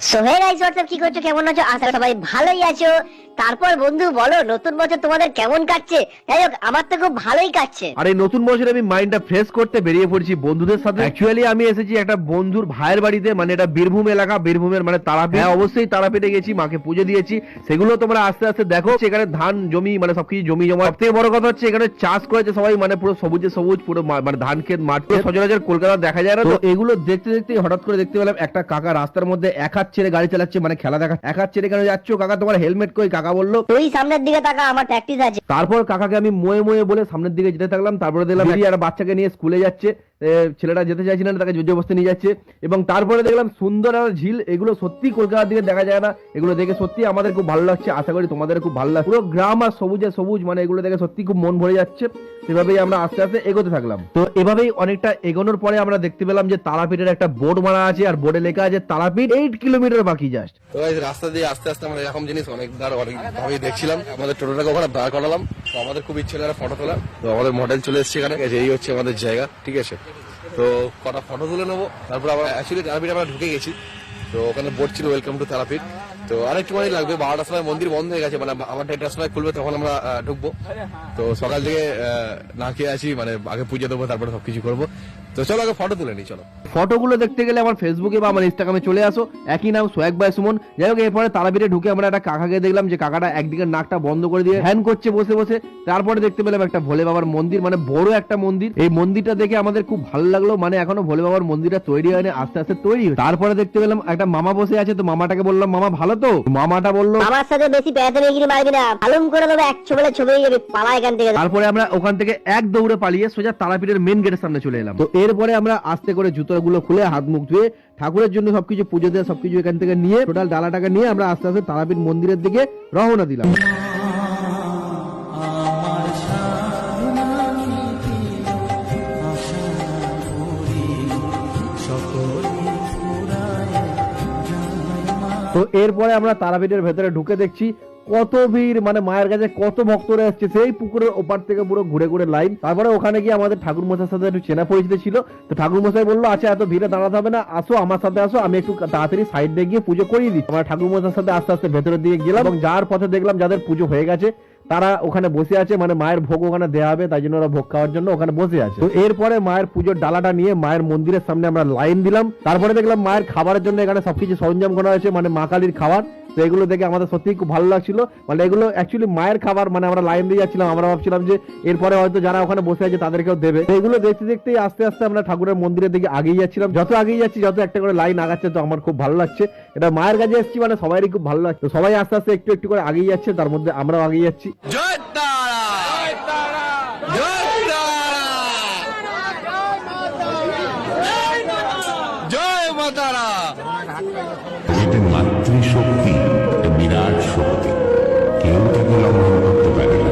So hey guys, WhatsApp, কি করছো, কেমন আছো? আশা করি সবাই ভালোই আছো। তারপর বন্ধু বলো, নতুন বছর তোমাদের কেমন কাটছে? যাই হোক, আমার তো খুব ভালোই কাটছে। আর এই নতুন বছরে আমি মাইন্ডটা ফ্রেশ করতে বেরিয়ে পড়ছি বন্ধুদের সাথে। অ্যাকচুয়ালি আমি এসেছি একটা বন্ধুর ভাইয়ের বাড়িতে, মানে এটা বীরভূম এলাকা, বীরভূমের মানে তারাপীঠ। হ্যাঁ, অবশ্যই তারাপীঠে গেছি, মাকে পুজো দিয়েছি। সেগুলো তোমরা আস্তে আস্তে দেখো। এখানে ধান জমি, মানে সবকিছু জমি জমা। সবথেকে বড় কথা হচ্ছে এখানে চাষ করেছে সবাই, মানে পুরো সবুজে সবুজ, পুরো মানে ধান ক্ষেত মাঠ। সচরাচর কলকাতা দেখা যায় না। তো এগুলো দেখতে দেখতে হঠাৎ করে দেখতে পেলাম একটা কাকা রাস্তার মধ্যে এক হাত ছেড়ে গাড়ি চালাচ্ছে, মানে খেলা দেখা। এক হাত ছেড়ে কেন যাচ্ছ কাকা, তোমার হেলমেট কই? কাকা বললো তুই সামনের দিকে তাকা, আমার প্র্যাকটিস আছে। তারপর কাকাকে আমি মোয়ে মোয়ে বলে সামনের দিকে যেতে থাকলাম। তারপরে দেখলাম একটা বাচ্চাকে নিয়ে স্কুলে যাচ্ছে, ছেলেটা যেতে চাইছিল না, তাকে জোরজবস্তি নিয়ে যাচ্ছে। এবং তারপরে দেখলাম সুন্দর একটা ঝিল। এগুলো সত্যি কলকাতার দিকে দেখা যায় না। এগুলো দেখে সত্যি আমাদের খুব ভালো লাগছে, আশা করি তোমাদের খুব ভালো লাগছে। পুরো গ্রাম আর সবুজে সবুজ, মানে এগুলো দেখে সত্যি খুব মন ভরে যাচ্ছে। সেভাবেই আমরা আস্তে আস্তে এগোতে থাকলাম। তো এভাবেই অনেকটা এগোনোর পরে আমরা দেখতে পেলাম যে তারাপীঠের একটা বোর্ড মারা আছে, আর বোর্ডে লেখা আছে তারাপীঠ 8 কিলোমিটার বাকি জাস্ট। তো রাস্তা দিয়ে আস্তে আস্তে আমরা এরকম জিনিস অনেকভাবে দেখছিলাম। আমাদের টোটোটাকে ওখানে দাঁড় করালাম। তো আমাদের খুব ইচ্ছে হলো ফটো তোলা। তো আমাদের মডেল চলে এসছে এখানে, এই হচ্ছে আমাদের জায়গা, ঠিক আছে। তো কটা ফটো তুলে নেবো, তারপর আমরা অ্যাকচুয়ালি তারাপীঠ আমরা ঢুকে গেছি। তো ওখানে বোর্ড ছিল ওয়েলকাম টু তারাপীঠ। তো আরেকটু মানে লাগবে, 12টার সময় মন্দির বন্ধ হয়ে গেছে, মানে আমার 1টার সময় খুলবে, তখন আমরা ঢুকবো। তো সকাল থেকে না খেয়ে আছি, মানে আগে পুজো দেবো, তারপরে সবকিছু করবো। তো চলো আগে ফটো তুলে নি, চলো। ফটোগুলো দেখতে গেলে আমার ফেসবুকে বা আমার ইনস্টাগ্রামে চলে আসো, একই নাম সোয়াগ বাই সুমন। যাই হোক, এরপরে তারাপীঠে ঢুকে আমরা একটা কাকাকে দেখলাম যে কাকাটা একদিকে নাকটা বন্ধ করে দিয়ে ধ্যান করছে বসে বসে। তারপরে দেখতে পেলাম একটা ভোলে বাবার মন্দির, মানে বড় একটা মন্দির। এই মন্দিরটা দেখে আমাদের খুব ভালো লাগলো, মানে এখনো ভোলে বাবার মন্দিরটা তৈরি হয়নি, আস্তে আস্তে তৈরি হয়। তারপরে দেখতে পেলাম একটা মামা বসে আছে। তো মামাটাকে বললাম, মামা ভালো তো? মামাটা বললো, আমার সাথে বেশি প্যাঁচামিগিরি মারবি না, ভালুম করে দেবে, এক ছবলে ছবি যাবে, পালা এখান থেকে। তারপরে আমরা ওখান থেকে এক দৌড়ে পালিয়ে সোজা তারাপীঠের মেন গেটের সামনে চলে এলাম। তো এরপরে আমরা আস্তে করে জুতোগুলো খুলে হাত মুখ ধুয়ে ঠাকুরের জন্য সবকিছু পুজো দেওয়া সবকিছু এখান থেকে নিয়ে টোটাল ডালাটাকে নিয়ে আমরা আস্তে আস্তে তারাপীঠ মন্দিরের দিকে রওনা দিলাম। তো এরপরে আমরা তারাপীঠের ভেতরে ঢুকে দেখছি কত ভিড়, মানে মায়ের কাছে কত ভক্তরা এসছে, সেই পুকুরের ওপার থেকে পুরো ঘুরে ঘুরে লাইন। তারপরে ওখানে গিয়ে আমাদের ঠাকুর মশাইয়ের সাথে একটু চেনা পরিচিত ছিল। তো ঠাকুর মশাই বললো, আচ্ছা এত ভিড়ে দাঁড়াতে হবে না, আসো আমার সাথে আসো, আমি একটু তাড়াতাড়ি সাইড দিয়ে গিয়ে পুজো করিয়ে দিই। আমরা ঠাকুর মশাইয়ের সাথে আস্তে আস্তে ভেতরের দিকে গেলাম এবং যাওয়ার পথে দেখলাম যাদের পুজো হয়ে গেছে তারা ওখানে বসে আছে, মানে মায়ের ভোগ ওখানে দেওয়া হবে, তাই জন্য ওরা ভোগ খাওয়ার জন্য ওখানে বসে আছে। তো এরপরে মায়ের পুজোর ডালাটা নিয়ে মায়ের মন্দিরের সামনে আমরা লাইন দিলাম। তারপরে দেখলাম মায়ের খাবারের জন্য এখানে সবকিছু সরঞ্জাম করা হয়েছে, মানে মা কালীর খাবার। তো এগুলো দেখে আমাদের সত্যি খুব ভালো লাগছিল, মানে এগুলো অ্যাকচুয়ালি মায়ের খাবার, মানে আমরা লাইন দিয়ে যাচ্ছিলাম, আমরা ভাবছিলাম যে এরপরে হয়তো যারা ওখানে বসে আছে তাদেরকেও দেবে। তো এগুলো দেখতে দেখতেই আস্তে আস্তে আমরা ঠাকুরের মন্দিরের দিকে আগিয়ে যাচ্ছিলাম। যত আগিয়ে যাচ্ছি, যত একটা করে লাইন আগাচ্ছে, তো আমার খুব ভালো লাগছে। এটা মায়ের কাছে এসেছি, মানে সবারই খুব ভালো লাগছে। সবাই আস্তে আস্তে একটু একটু করে আগিয়ে যাচ্ছে, তার মধ্যে আমরাও আগিয়ে যাচ্ছি। জয় তারা, জয় তারা, জয় তারা, জয় মা তারা। এটা মাতৃশক্তি, বিরাট শক্তি, কেউ তাকে লঙ্ঘন করতে পারে না।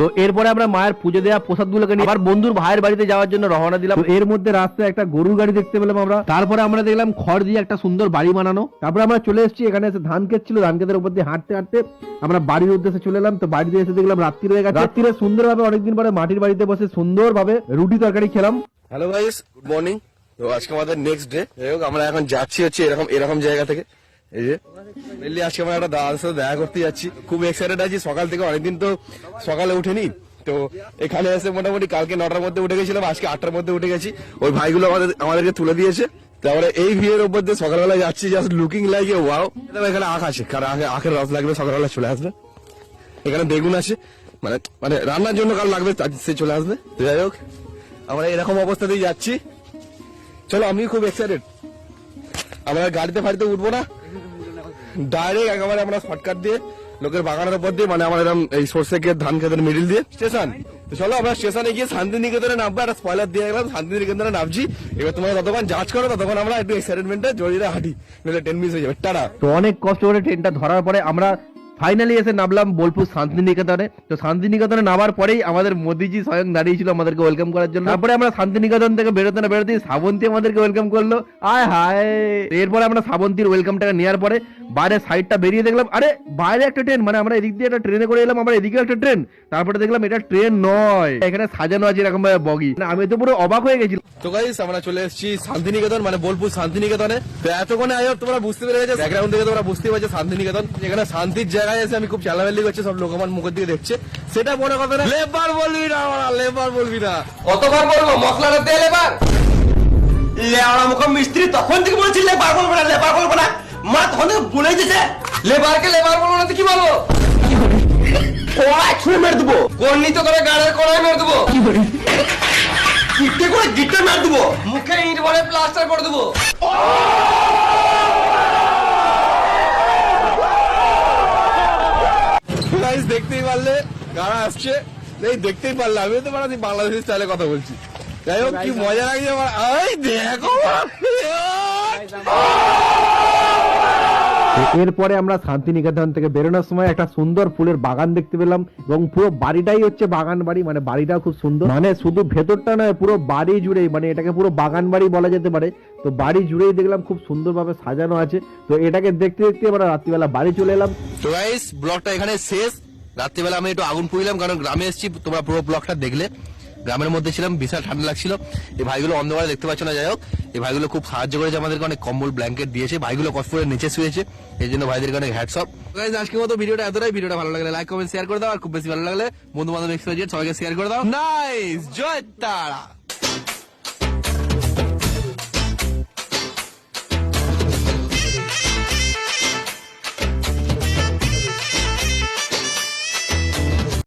তো এরপরে আমরা মায়ের পুজো দেওয়া প্রসাদগুলোকে নিয়ে আবার বন্ধুর ভাইয়ের বাড়িতে যাওয়ার জন্য রওনা দিলাম। এর মধ্যে রাস্তায় একটা গরুর গাড়ি দেখতে পেলাম আমরা। তারপরে আমরা দেখলাম খড় দিয়ে একটা সুন্দর বাড়ি বানানো। তারপরে আমরা চলে এসেছি, এখানে এসে ধান ক্ষেত ছিল, ধান ক্ষেতের উপর দিয়ে হাঁটতে হাঁটতে আমরা বাড়ির উদ্দেশ্যে চলে এলাম। তো বাড়িতে এসে দেখলাম রাত্রি হয়ে গেছে। রাত্রিরে সুন্দরভাবে অনেকদিন পরে মাটির বাড়িতে বসে সুন্দরভাবে রুটি তরকারি খেলাম। Hello guys, good morning. তো আজকে আমাদের নেক্সট ডে। যাই হোক, আমরা এখন যাচ্ছি হচ্ছে এরকম জায়গা থেকে। এই যে মেনলি আজকে আমরা একটা দাদার সাথে দেখা করতে যাচ্ছি, খুব এক্সাইটেড আছি। সকাল থেকে অনেকদিন তো সকালে উঠেনি, তো এখানে এসে মোটামুটি কালকে 9টার মধ্যে উঠে গেছিলাম, আজকে 8টার মধ্যে উঠে গেছি। ওই ভাইগুলো আমাদেরকে তুলে দিয়েছে। তারপরে এই ভিড়ের উপর দিয়ে সকালবেলা যাচ্ছি, just looking like a wow. এখানে আখ আছে, কারণ আখের রস লাগবে, সকালবেলা চলে আসবে। এখানে বেগুন আছে, মানে রান্নার জন্য কাল লাগবে, সে চলে আসবে। যাই হোক, আমরা এরকম অবস্থাতেই যাচ্ছি। চলো, আমি খুব এক্সাইটেড। আমরা গাড়িতে ফাড়িতে উঠবো না, ডাইরেক্ট একেবারে আমরা শর্টকাট দিয়ে লোকের বাগানের উপর দিয়ে, মানে আমার এরকম এই সর্ষে ক্ষেত ধান ক্ষেতের মিডিল দিয়ে স্টেশন। তো চলো আমরা স্টেশনে গিয়ে শান্তিনিকেতনে নামবো। একটা স্পয়লার দিয়ে গেলাম, শান্তিনিকেতনে নামছি। এবার তোমরা ততক্ষণ যাচ করো, ততক্ষণ আমরা একটু এক্সাইটমেন্টে জড়িয়ে হাঁটি, নইলে 10 মিস হয়ে যাবে। টাটা। তো অনেক কষ্ট করে ট্রেনটা ধরার পরে আমরা ফাইনালি এসে নামলাম বোলপুর শান্তিনিকেতনে। তো শান্তিনিকেতনে নামার পরেই আমাদের মোদিজি স্বয়ং দাঁড়িয়েছিল আমাদেরকে ওয়েলকাম করার জন্য। তারপরে আমরা শান্তিনিকেতন থেকে বেরোতে না বেরোতেই শ্রাবন্তী আমাদেরকে ওয়েলকাম করলো, আয় হায়। এরপরে আমরা শ্রাবন্তীর ওয়েলকামটাকে নেওয়ার পরে বাইরে সাইডটা বেরিয়ে দেখলাম আরে বাইরে একটা ট্রেন, মানে আমরা এদিক দিয়ে একটা ট্রেনে করে এলাম, আমরা এদিকে একটা ট্রেন। তারপরে দেখলাম এটা ট্রেন নয়, এখানে সাজানো আছে এরকম ভাবে বগি। আমি তো পুরো অবাক হয়ে গেছিলাম। তো গাইস আমরা চলে এসেছি শান্তিনিকেতন, মানে বোলপুর শান্তিনিকেতনে। তো এতক্ষণে আয় হোক তোমরা বুঝতে পেরে গেছো, ব্যাকগ্রাউন্ড থেকে তোমরা বুঝতে পারছো শান্তিনিকেতন। যেখানে শান্তির জায়গায় এসে আমি খুব চালাবেলি করছে, সব লোক আমার মুখের দিকে দেখছে। সেটা বড় কথা না, লেবার বলবি না, লেবার বলবি না। কতবার বলবো মশলাটা তেল এবার লেওড়া মুখ মিস্ত্রি তখন থেকে বলছি লেবার বলবো না, লেবার বলবো না। মা তখন থেকে বলে দিছে লেবারকে লেবার বলবো না, তো কি বলবো? কড়াই ছুঁড়ে মেরে দেবো, কর্নিত করে গাড়ির কড়াই মেরে দেবো, গিট্টে করে গিট্টে মেরে দেবো, মুখে ইট ভরে প্লাস্টার করে দেবো। গাইস দেখতেই পারলে কারা আসছে, এই দেখতেই পারলে আমি তো মানে বাংলাদেশের স্টাইলে কথা বলছি। যাই হোক কি মজা লাগছে আমার, এই দেখো। এরপরে আমরা শান্তিনিকেতন থেকে বেরোনোর সময় একটা সুন্দর ফুলের বাগান দেখতে পেলাম, এবং পুরো বাড়িটাই হচ্ছে বাগান বাড়ি, মানে বাড়িটা খুব সুন্দর, মানে শুধু ভেতরটা নয় পুরো বাড়ি জুড়েই, মানে এটাকে পুরো বাগান বাড়ি বলা যেতে পারে। তো বাড়ি জুড়েই দেখলাম খুব সুন্দরভাবে সাজানো আছে। তো এটাকে দেখতে দেখতে আমরা রাত্রিবেলা বাড়ি চলে এলাম। তো গাইস ব্লগটা এখানে শেষ। রাত্রিবেলা আমি একটু আগুন পুড়িলাম, কারণ গ্রামে এসেছি। তোমরা পুরো ব্লগটা দেখলে, গ্রামের মধ্যে ছিলাম, বিশাল ঠান্ডা লাগছিল। এই ভাইগুলো অন্ধকারে দেখতে পাচ্ছ না, যাই হোক এই ভাইগুলো খুব সাহায্য করেছে আমাদেরকে, অনেক কম্বল ব্ল্যাঙ্কেট দিয়েছে। ভাইগুলো কষ্ট করে নিচে শুয়েছে, এই জন্য ভাইদেরকে অনেক হ্যাটস অফ। গাইস আজকের মতো ভিডিওটা এতটাই। ভিডিওটা ভালো লাগলে লাইক কমেন্ট শেয়ার করে দাও, আর খুব বেশি ভালো লাগলে বন্ধু বান্ধব সবাইকে শেয়ার করে দাও। নাইস, জয় তারা।